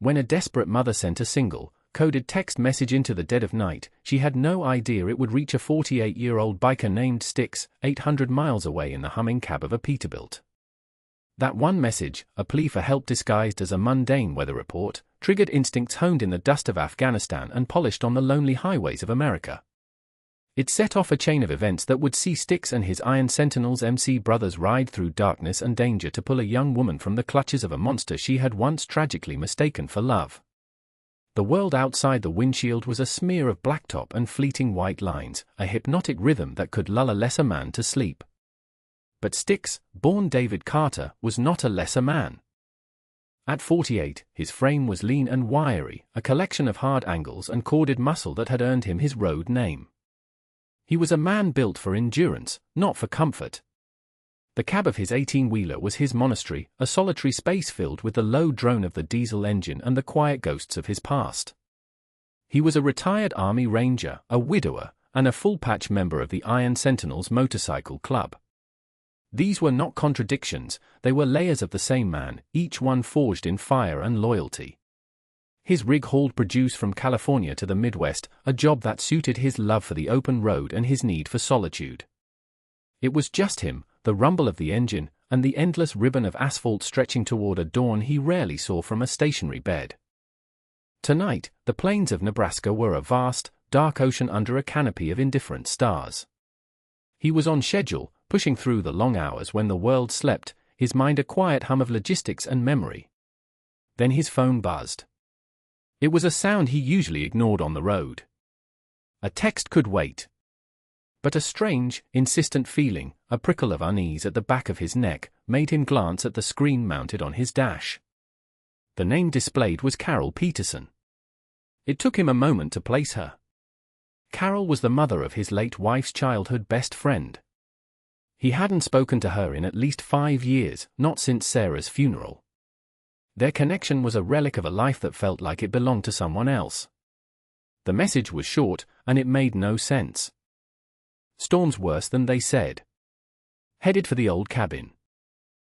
When a desperate mother sent a single, coded text message into the dead of night, she had no idea it would reach a 48-year-old biker named Styx, 800 miles away in the humming cab of a Peterbilt. That one message, a plea for help disguised as a mundane weather report, triggered instincts honed in the dust of Afghanistan and polished on the lonely highways of America. It set off a chain of events that would see Styx and his Iron Sentinels MC brothers ride through darkness and danger to pull a young woman from the clutches of a monster she had once tragically mistaken for love. The world outside the windshield was a smear of blacktop and fleeting white lines, a hypnotic rhythm that could lull a lesser man to sleep. But Styx, born David Carter, was not a lesser man. At 48, his frame was lean and wiry, a collection of hard angles and corded muscle that had earned him his road name. He was a man built for endurance, not for comfort. The cab of his 18-wheeler was his monastery, a solitary space filled with the low drone of the diesel engine and the quiet ghosts of his past. He was a retired Army Ranger, a widower, and a full-patch member of the Iron Sentinels Motorcycle Club. These were not contradictions, they were layers of the same man, each one forged in fire and loyalty. His rig hauled produce from California to the Midwest, a job that suited his love for the open road and his need for solitude. It was just him, the rumble of the engine, and the endless ribbon of asphalt stretching toward a dawn he rarely saw from a stationary bed. Tonight, the plains of Nebraska were a vast, dark ocean under a canopy of indifferent stars. He was on schedule, pushing through the long hours when the world slept, his mind a quiet hum of logistics and memory. Then his phone buzzed. It was a sound he usually ignored on the road. A text could wait. But a strange, insistent feeling, a prickle of unease at the back of his neck, made him glance at the screen mounted on his dash. The name displayed was Carol Peterson. It took him a moment to place her. Carol was the mother of his late wife's childhood best friend. He hadn't spoken to her in at least 5 years, not since Sarah's funeral. Their connection was a relic of a life that felt like it belonged to someone else. The message was short, and it made no sense. Storm's worse than they said. Headed for the old cabin.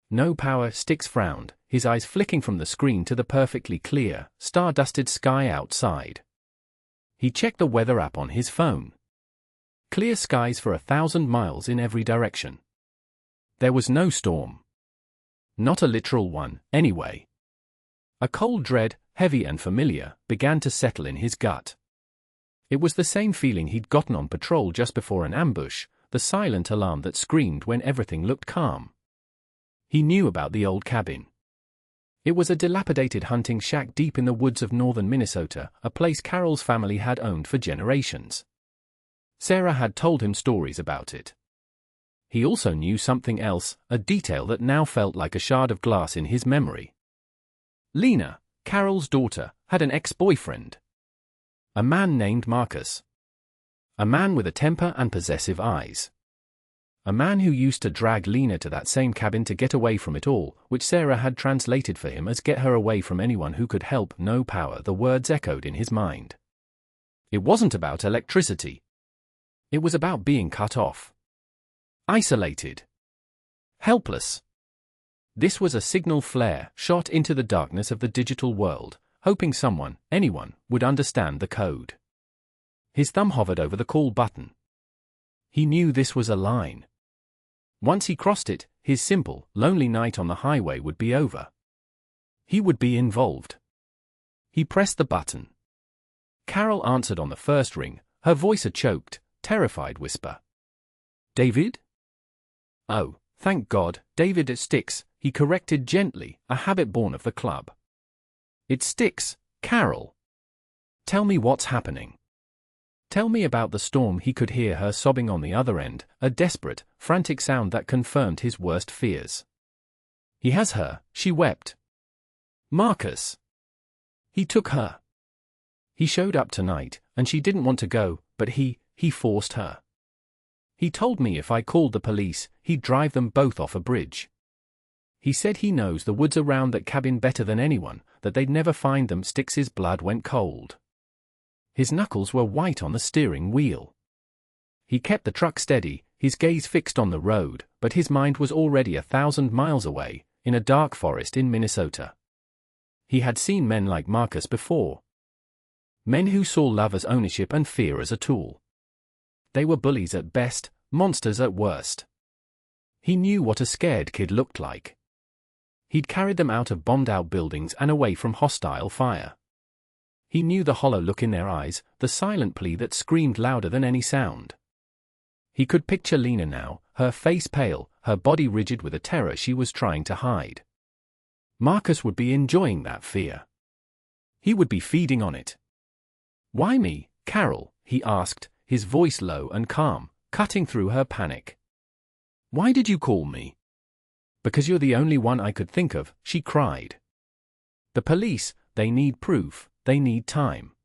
No power. Styx frowned, his eyes flicking from the screen to the perfectly clear, star-dusted sky outside. He checked the weather app on his phone. Clear skies for 1,000 miles in every direction. There was no storm. Not a literal one, anyway. A cold dread, heavy and familiar, began to settle in his gut. It was the same feeling he'd gotten on patrol just before an ambush, the silent alarm that screamed when everything looked calm. He knew about the old cabin. It was a dilapidated hunting shack deep in the woods of northern Minnesota, a place Carol's family had owned for generations. Sarah had told him stories about it. He also knew something else, a detail that now felt like a shard of glass in his memory. Lena, Carol's daughter, had an ex-boyfriend. A man named Marcus. A man with a temper and possessive eyes. A man who used to drag Lena to that same cabin to get away from it all, which Sarah had translated for him as get her away from anyone who could help. No power, the words echoed in his mind. It wasn't about electricity. It was about being cut off. Isolated. Helpless. This was a signal flare shot into the darkness of the digital world, hoping someone, anyone, would understand the code. His thumb hovered over the call button. He knew this was a line. Once he crossed it, his simple, lonely night on the highway would be over. He would be involved. He pressed the button. Carol answered on the first ring, her voice a choked, terrified whisper. David? Oh, thank God, David. It Styx, he corrected gently, a habit born of the club. It Styx, Carol. Tell me what's happening. Tell me about the storm. He could hear her sobbing on the other end, a desperate, frantic sound that confirmed his worst fears. He has her, she wept. Marcus. He took her. He showed up tonight, and she didn't want to go, but he forced her. He told me if I called the police, he'd drive them both off a bridge. He said he knows the woods around that cabin better than anyone, that they'd never find them. Styx's blood went cold. His knuckles were white on the steering wheel. He kept the truck steady, his gaze fixed on the road, but his mind was already 1,000 miles away, in a dark forest in Minnesota. He had seen men like Marcus before. Men who saw love as ownership and fear as a tool. They were bullies at best, monsters at worst. He knew what a scared kid looked like. He'd carried them out of bombed-out buildings and away from hostile fire. He knew the hollow look in their eyes, the silent plea that screamed louder than any sound. He could picture Lena now, her face pale, her body rigid with a terror she was trying to hide. Marcus would be enjoying that fear. He would be feeding on it. "Why me, Carol?" he asked, his voice low and calm, cutting through her panic. "Why did you call me?" "Because you're the only one I could think of," she cried. "The police, they need proof, they need time.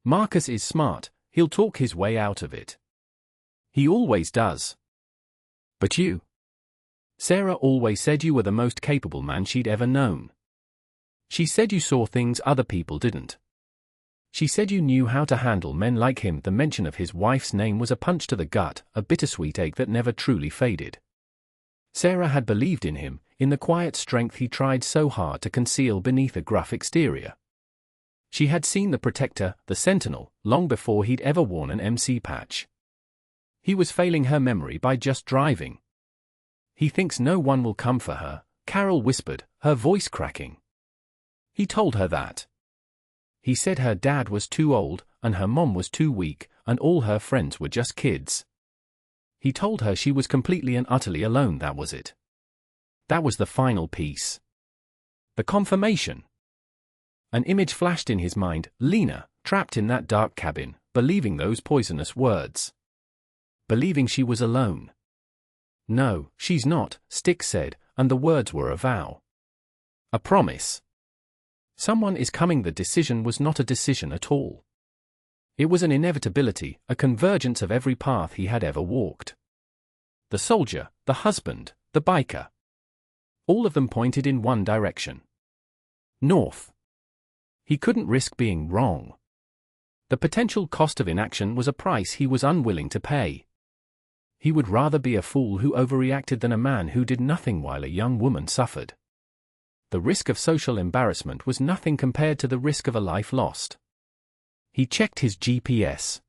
Marcus is smart, he'll talk his way out of it. He always does. But you? Sarah always said you were the most capable man she'd ever known. She said you saw things other people didn't. She said you knew how to handle men like him." The mention of his wife's name was a punch to the gut, a bittersweet ache that never truly faded. Sarah had believed in him, in the quiet strength he tried so hard to conceal beneath a gruff exterior. She had seen the protector, the sentinel, long before he'd ever worn an MC patch. He was failing her memory by just driving. "He thinks no one will come for her," Carol whispered, her voice cracking. He told her that. He said her dad was too old, and her mom was too weak, and all her friends were just kids. He told her she was completely and utterly alone. That was it. That was the final piece. The confirmation. An image flashed in his mind, Lena, trapped in that dark cabin, believing those poisonous words. Believing she was alone. "No, she's not," Styx said, and the words were a vow. A promise. Someone is coming. The decision was not a decision at all. It was an inevitability, a convergence of every path he had ever walked. The soldier, the husband, the biker. All of them pointed in one direction. North. He couldn't risk being wrong. The potential cost of inaction was a price he was unwilling to pay. He would rather be a fool who overreacted than a man who did nothing while a young woman suffered. The risk of social embarrassment was nothing compared to the risk of a life lost. He checked his GPS.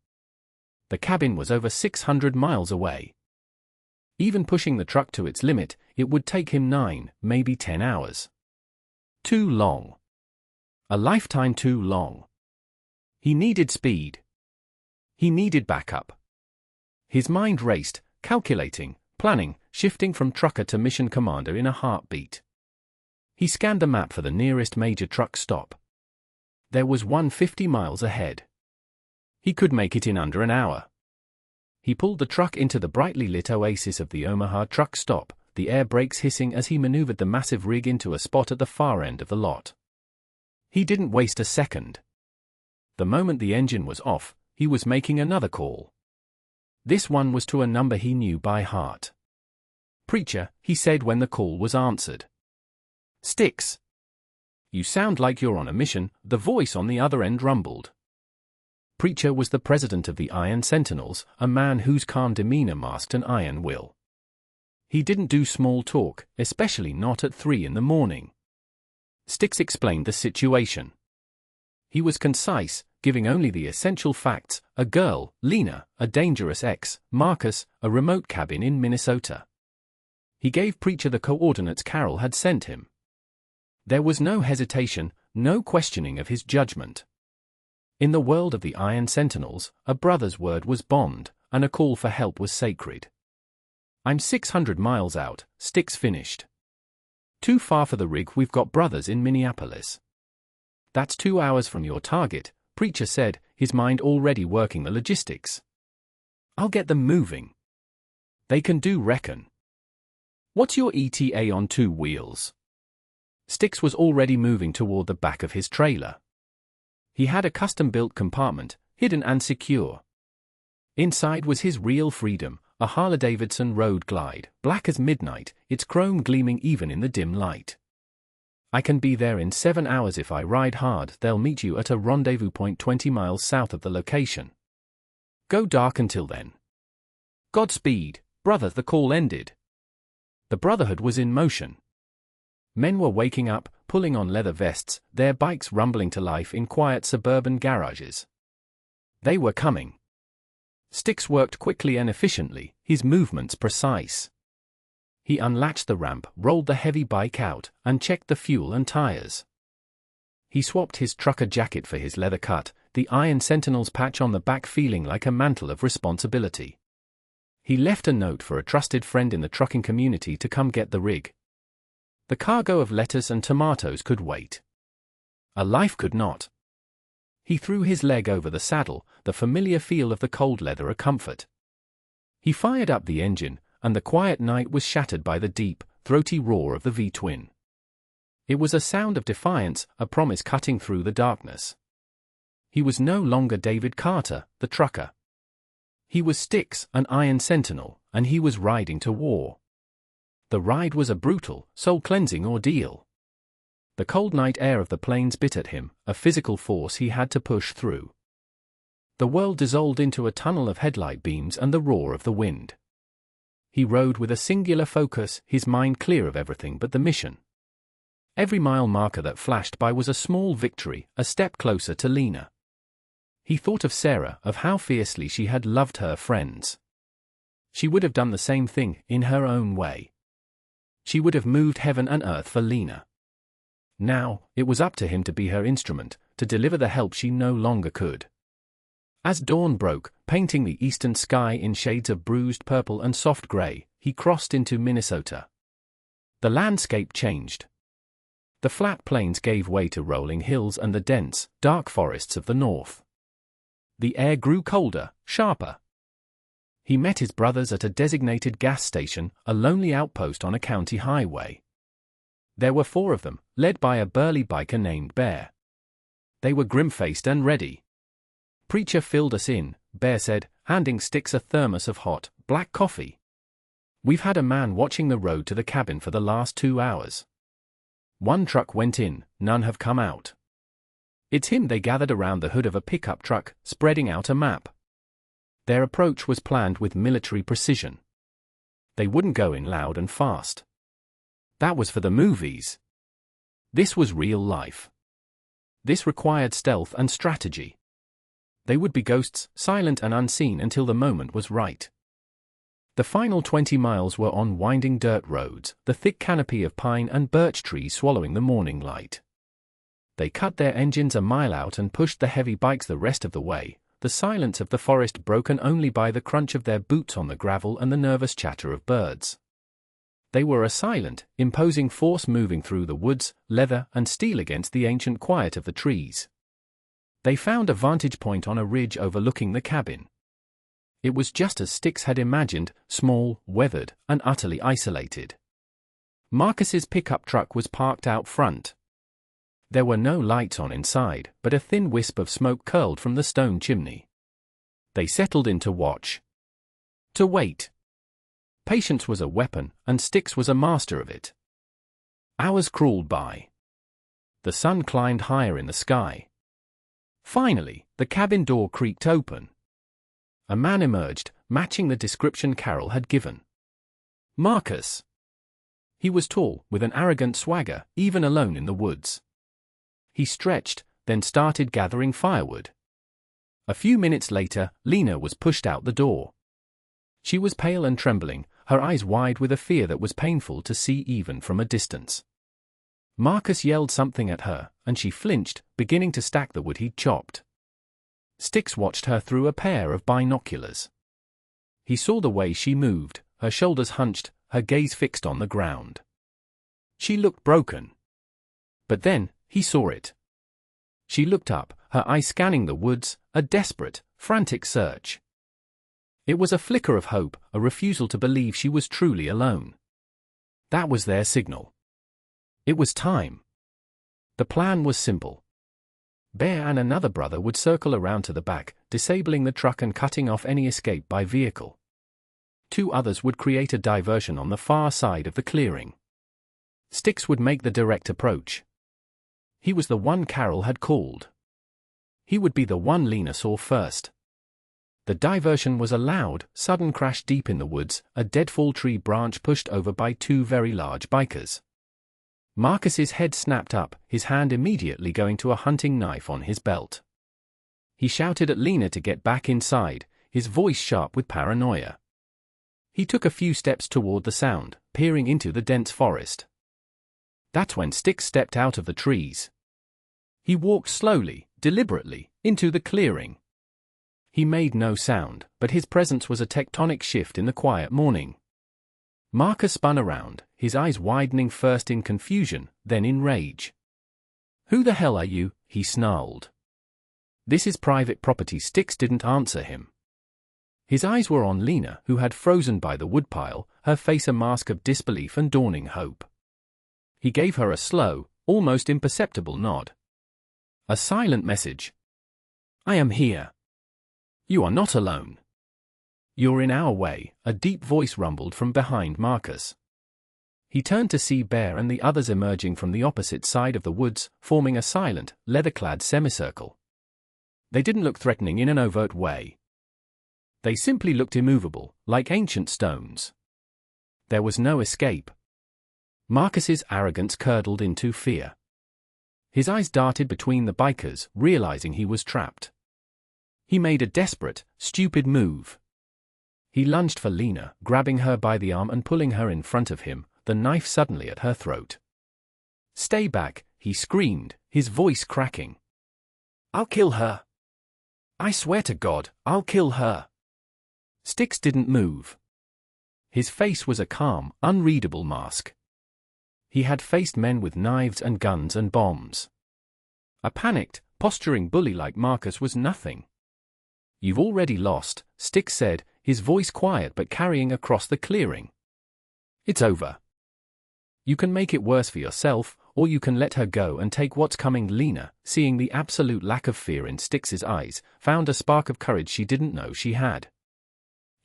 The cabin was over 600 miles away. Even pushing the truck to its limit, it would take him 9, maybe 10 hours. Too long. A lifetime too long. He needed speed. He needed backup. His mind raced, calculating, planning, shifting from trucker to mission commander in a heartbeat. He scanned the map for the nearest major truck stop. There was one 50 miles ahead. He could make it in under an hour. He pulled the truck into the brightly lit oasis of the Omaha truck stop, the air brakes hissing as he maneuvered the massive rig into a spot at the far end of the lot. He didn't waste a second. The moment the engine was off, he was making another call. This one was to a number he knew by heart. "Preacher," he said when the call was answered. "Styx. You sound like you're on a mission," the voice on the other end rumbled. Preacher was the president of the Iron Sentinels, a man whose calm demeanor masked an iron will. He didn't do small talk, especially not at 3 in the morning. Styx explained the situation. He was concise, giving only the essential facts: a girl, Lena, a dangerous ex, Marcus, a remote cabin in Minnesota. He gave Preacher the coordinates Carol had sent him. There was no hesitation, no questioning of his judgment. In the world of the Iron Sentinels, a brother's word was bond, and a call for help was sacred. "I'm 600 miles out," Styx finished. "Too far for the rig. We've got brothers in Minneapolis." "That's 2 hours from your target," Preacher said, his mind already working the logistics. "I'll get them moving. They can do reckon. What's your ETA on 2 wheels?" Styx was already moving toward the back of his trailer. He had a custom-built compartment, hidden and secure. Inside was his real freedom, a Harley-Davidson Road Glide, black as midnight, its chrome gleaming even in the dim light. "I can be there in 7 hours if I ride hard. They'll meet you at a rendezvous point 20 miles south of the location. Go dark until then." "Godspeed, brother." The call ended. The Brotherhood was in motion. Men were waking up, pulling on leather vests, their bikes rumbling to life in quiet suburban garages. They were coming. Sticks worked quickly and efficiently, his movements precise. He unlatched the ramp, rolled the heavy bike out, and checked the fuel and tires. He swapped his trucker jacket for his leather cut, the Iron Sentinel's patch on the back feeling like a mantle of responsibility. He left a note for a trusted friend in the trucking community to come get the rig. The cargo of lettuce and tomatoes could wait. A life could not. He threw his leg over the saddle, the familiar feel of the cold leather a comfort. He fired up the engine, and the quiet night was shattered by the deep, throaty roar of the V-twin. It was a sound of defiance, a promise cutting through the darkness. He was no longer David Carter, the trucker. He was Sticks, an Iron Sentinel, and he was riding to war. The ride was a brutal, soul-cleansing ordeal. The cold night air of the plains bit at him, a physical force he had to push through. The world dissolved into a tunnel of headlight beams and the roar of the wind. He rode with a singular focus, his mind clear of everything but the mission. Every mile marker that flashed by was a small victory, a step closer to Lena. He thought of Sarah, of how fiercely she had loved her friends. She would have done the same thing, in her own way. She would have moved heaven and earth for Lena. Now, it was up to him to be her instrument, to deliver the help she no longer could. As dawn broke, painting the eastern sky in shades of bruised purple and soft gray, he crossed into Minnesota. The landscape changed. The flat plains gave way to rolling hills and the dense, dark forests of the north. The air grew colder, sharper. He met his brothers at a designated gas station, a lonely outpost on a county highway. There were 4 of them, led by a burly biker named Bear. They were grim-faced and ready. "Preacher filled us in," Bear said, handing Sticks a thermos of hot, black coffee. "We've had a man watching the road to the cabin for the last 2 hours. 1 truck went in, none have come out." It's him. They gathered around the hood of a pickup truck, spreading out a map. Their approach was planned with military precision. They wouldn't go in loud and fast. That was for the movies. This was real life. This required stealth and strategy. They would be ghosts, silent and unseen until the moment was right. The final 20 miles were on winding dirt roads, the thick canopy of pine and birch trees swallowing the morning light. They cut their engines a mile out and pushed the heavy bikes the rest of the way, the silence of the forest broken only by the crunch of their boots on the gravel and the nervous chatter of birds. They were a silent, imposing force moving through the woods, leather and steel against the ancient quiet of the trees. They found a vantage point on a ridge overlooking the cabin. It was just as Sticks had imagined, small, weathered, and utterly isolated. Marcus's pickup truck was parked out front. There were no lights on inside, but a thin wisp of smoke curled from the stone chimney. They settled in to watch. To wait. Patience was a weapon, and Sticks was a master of it. Hours crawled by. The sun climbed higher in the sky. Finally, the cabin door creaked open. A man emerged, matching the description Carol had given. Marcus. He was tall, with an arrogant swagger, even alone in the woods. He stretched, then started gathering firewood. A few minutes later, Lena was pushed out the door. She was pale and trembling, her eyes wide with a fear that was painful to see even from a distance. Marcus yelled something at her, and she flinched, beginning to stack the wood he'd chopped. Sticks watched her through a pair of binoculars. He saw the way she moved, her shoulders hunched, her gaze fixed on the ground. She looked broken. But then, he saw it. She looked up, her eyes scanning the woods, a desperate, frantic search. It was a flicker of hope, a refusal to believe she was truly alone. That was their signal. It was time. The plan was simple. Bear and another brother would circle around to the back, disabling the truck and cutting off any escape by vehicle. 2 others would create a diversion on the far side of the clearing. Sticks would make the direct approach. He was the one Carol had called. He would be the one Lena saw first. The diversion was a loud, sudden crash deep in the woods, a deadfall tree branch pushed over by 2 very large bikers. Marcus's head snapped up, his hand immediately going to a hunting knife on his belt. He shouted at Lena to get back inside, his voice sharp with paranoia. He took a few steps toward the sound, peering into the dense forest. That's when Styx stepped out of the trees. He walked slowly, deliberately, into the clearing. He made no sound, but his presence was a tectonic shift in the quiet morning. Marcus spun around, his eyes widening first in confusion, then in rage. "Who the hell are you?" he snarled. "This is private property." Styx didn't answer him. His eyes were on Lena, who had frozen by the woodpile, her face a mask of disbelief and dawning hope. He gave her a slow, almost imperceptible nod. A silent message. "I am here. You are not alone. You're in our way," a deep voice rumbled from behind Marcus. He turned to see Bear and the others emerging from the opposite side of the woods, forming a silent, leather-clad semicircle. They didn't look threatening in an overt way. They simply looked immovable, like ancient stones. There was no escape. Marcus's arrogance curdled into fear. His eyes darted between the bikers, realizing he was trapped. He made a desperate, stupid move. He lunged for Lena, grabbing her by the arm and pulling her in front of him, the knife suddenly at her throat. "Stay back," he screamed, his voice cracking. "I'll kill her. I swear to God, I'll kill her." Styx didn't move. His face was a calm, unreadable mask. He had faced men with knives and guns and bombs. A panicked, posturing bully like Marcus was nothing. "You've already lost," Styx said, his voice quiet but carrying across the clearing. "It's over. You can make it worse for yourself, or you can let her go and take what's coming." Lena, seeing the absolute lack of fear in Styx's eyes, found a spark of courage she didn't know she had.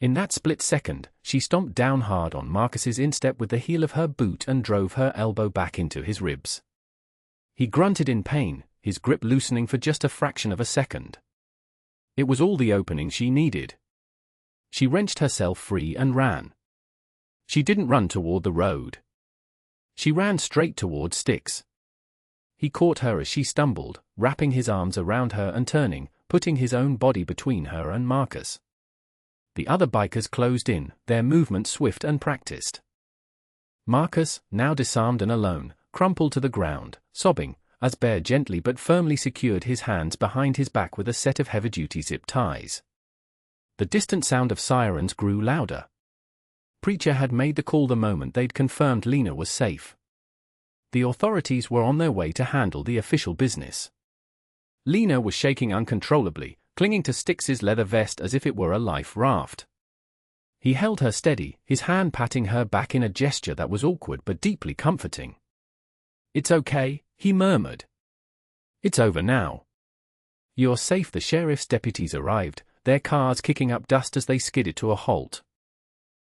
In that split second, she stomped down hard on Marcus's instep with the heel of her boot and drove her elbow back into his ribs. He grunted in pain, his grip loosening for just a fraction of a second. It was all the opening she needed. She wrenched herself free and ran. She didn't run toward the road. She ran straight toward Styx. He caught her as she stumbled, wrapping his arms around her and turning, putting his own body between her and Marcus. The other bikers closed in, their movements swift and practiced. Marcus, now disarmed and alone, crumpled to the ground, sobbing, as Bear gently but firmly secured his hands behind his back with a set of heavy-duty zip ties. The distant sound of sirens grew louder. Preacher had made the call the moment they'd confirmed Lena was safe. The authorities were on their way to handle the official business. Lena was shaking uncontrollably, clinging to Styx's leather vest as if it were a life raft. He held her steady, his hand patting her back in a gesture that was awkward but deeply comforting. "It's okay," he murmured. "It's over now. You're safe." The sheriff's deputies arrived, their cars kicking up dust as they skidded to a halt.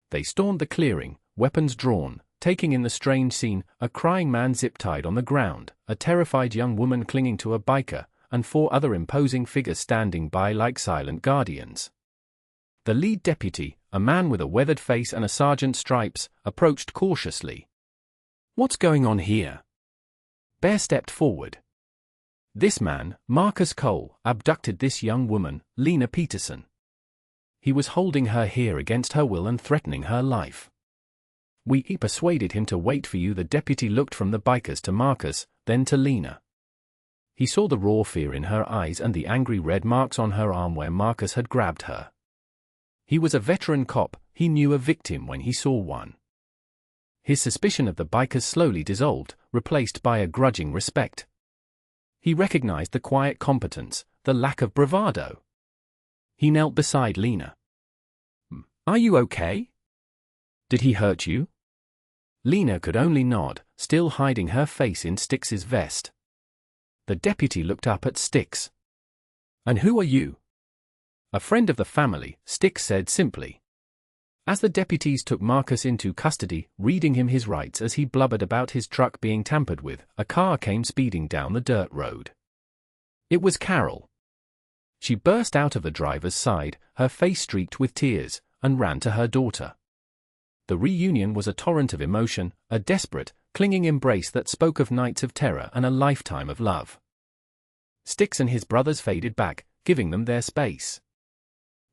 They stormed the clearing, weapons drawn, taking in the strange scene, a crying man zip-tied on the ground, a terrified young woman clinging to a biker, and 4 other imposing figures standing by like silent guardians. The lead deputy, a man with a weathered face and a sergeant's stripes, approached cautiously. "What's going on here?" Bear stepped forward. This man, Marcus Cole, abducted this young woman, Lena Peterson. He was holding her here against her will and threatening her life. "We persuaded him to wait for you." The deputy looked from the bikers to Marcus, then to Lena. He saw the raw fear in her eyes and the angry red marks on her arm where Marcus had grabbed her. He was a veteran cop, he knew a victim when he saw one. His suspicion of the bikers slowly dissolved, replaced by a grudging respect. He recognized the quiet competence, the lack of bravado. He knelt beside Lena. "Are you okay? Did he hurt you?" Lena could only nod, still hiding her face in Styx's vest. The deputy looked up at Styx. "And who are you?" "A friend of the family," Styx said simply. As the deputies took Marcus into custody, reading him his rights as he blubbered about his truck being tampered with, a car came speeding down the dirt road. It was Carol. She burst out of the driver's side, her face streaked with tears, and ran to her daughter. The reunion was a torrent of emotion, a desperate, clinging embrace that spoke of nights of terror and a lifetime of love. Sticks and his brothers faded back, giving them their space.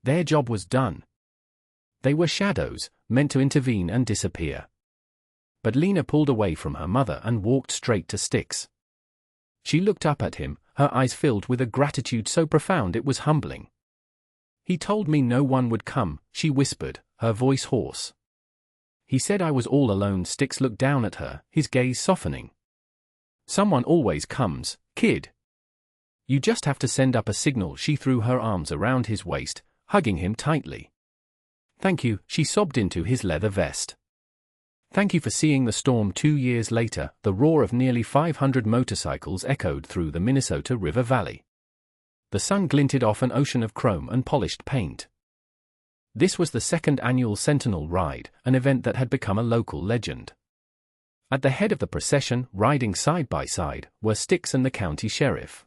Their job was done. They were shadows, meant to intervene and disappear. But Lena pulled away from her mother and walked straight to Sticks. She looked up at him, her eyes filled with a gratitude so profound it was humbling. "He told me no one would come," she whispered, her voice hoarse. "He said I was all alone." Sticks looked down at her, his gaze softening. "Someone always comes, kid. You just have to send up a signal." She threw her arms around his waist, hugging him tightly. "Thank you," she sobbed into his leather vest. "Thank you for seeing the storm." 2 years later, the roar of nearly 500 motorcycles echoed through the Minnesota River Valley. The sun glinted off an ocean of chrome and polished paint. This was the second annual Sentinel Ride, an event that had become a local legend. At the head of the procession, riding side by side, were Sticks and the county sheriff.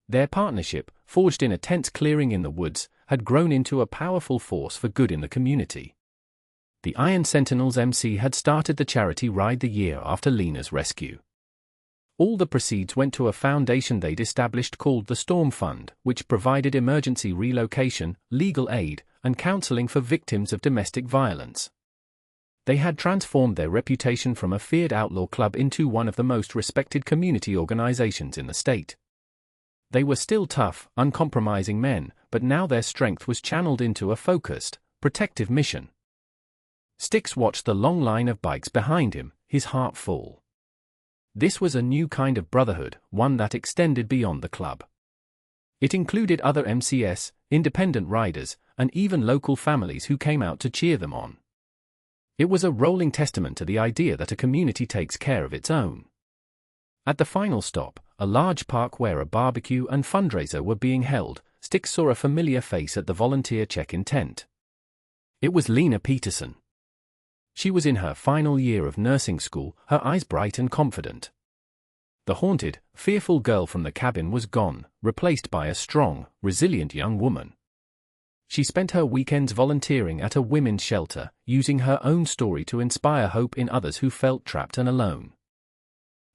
Their partnership, forged in a tent clearing in the woods, had grown into a powerful force for good in the community. The Iron Sentinels MC had started the charity ride the year after Lena's rescue. All the proceeds went to a foundation they'd established called the Storm Fund, which provided emergency relocation, legal aid, and counseling for victims of domestic violence. They had transformed their reputation from a feared outlaw club into one of the most respected community organizations in the state. They were still tough, uncompromising men, but now their strength was channeled into a focused, protective mission. Sticks watched the long line of bikes behind him, his heart full. This was a new kind of brotherhood, one that extended beyond the club. It included other MCS, independent riders, and even local families who came out to cheer them on. It was a rolling testament to the idea that a community takes care of its own. At the final stop, a large park where a barbecue and fundraiser were being held, Sticks saw a familiar face at the volunteer check-in tent. It was Lena Peterson. She was in her final year of nursing school, her eyes bright and confident. The haunted, fearful girl from the cabin was gone, replaced by a strong, resilient young woman. She spent her weekends volunteering at a women's shelter, using her own story to inspire hope in others who felt trapped and alone.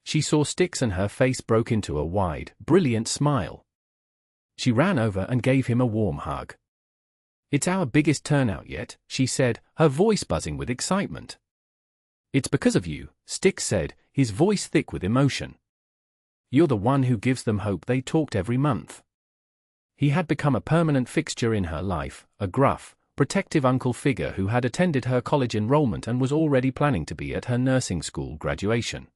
She saw Sticks and her face broke into a wide, brilliant smile. She ran over and gave him a warm hug. "It's our biggest turnout yet," she said, her voice buzzing with excitement. "It's because of you," Sticks said, his voice thick with emotion. "You're the one who gives them hope." They talked every month. He had become a permanent fixture in her life, a gruff, protective uncle figure who had attended her college enrollment and was already planning to be at her nursing school graduation.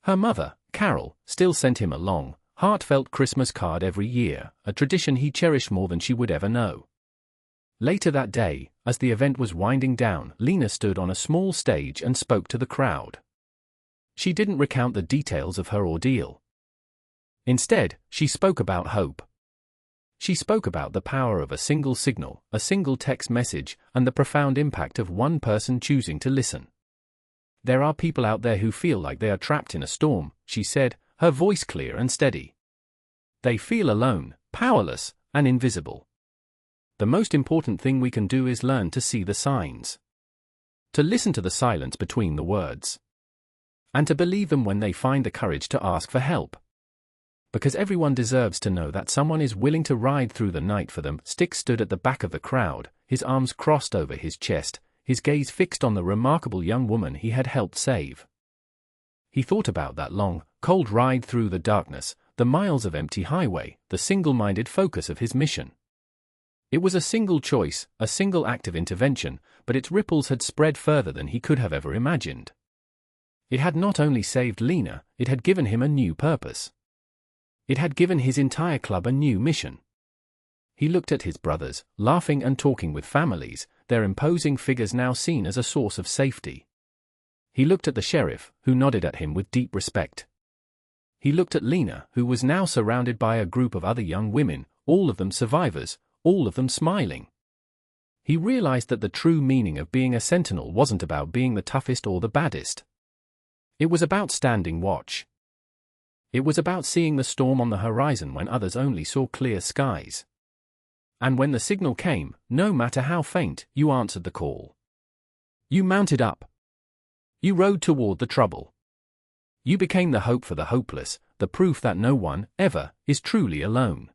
Her mother, Carol, still sent him a long, heartfelt Christmas card every year, a tradition he cherished more than she would ever know. Later that day, as the event was winding down, Lena stood on a small stage and spoke to the crowd. She didn't recount the details of her ordeal. Instead, she spoke about hope. She spoke about the power of a single signal, a single text message, and the profound impact of one person choosing to listen. "There are people out there who feel like they are trapped in a storm," she said, her voice clear and steady. "They feel alone, powerless, and invisible. The most important thing we can do is learn to see the signs. To listen to the silence between the words. And to believe them when they find the courage to ask for help. Because everyone deserves to know that someone is willing to ride through the night for them." Sticks stood at the back of the crowd, his arms crossed over his chest, his gaze fixed on the remarkable young woman he had helped save. He thought about that long, cold ride through the darkness, the miles of empty highway, the single-minded focus of his mission. It was a single choice, a single act of intervention, but its ripples had spread further than he could have ever imagined. It had not only saved Lena, it had given him a new purpose. It had given his entire club a new mission. He looked at his brothers, laughing and talking with families, their imposing figures now seen as a source of safety. He looked at the sheriff, who nodded at him with deep respect. He looked at Lena, who was now surrounded by a group of other young women, all of them survivors, all of them smiling. He realized that the true meaning of being a sentinel wasn't about being the toughest or the baddest. It was about standing watch. It was about seeing the storm on the horizon when others only saw clear skies. And when the signal came, no matter how faint, you answered the call. You mounted up. You rode toward the trouble. You became the hope for the hopeless, the proof that no one, ever, is truly alone.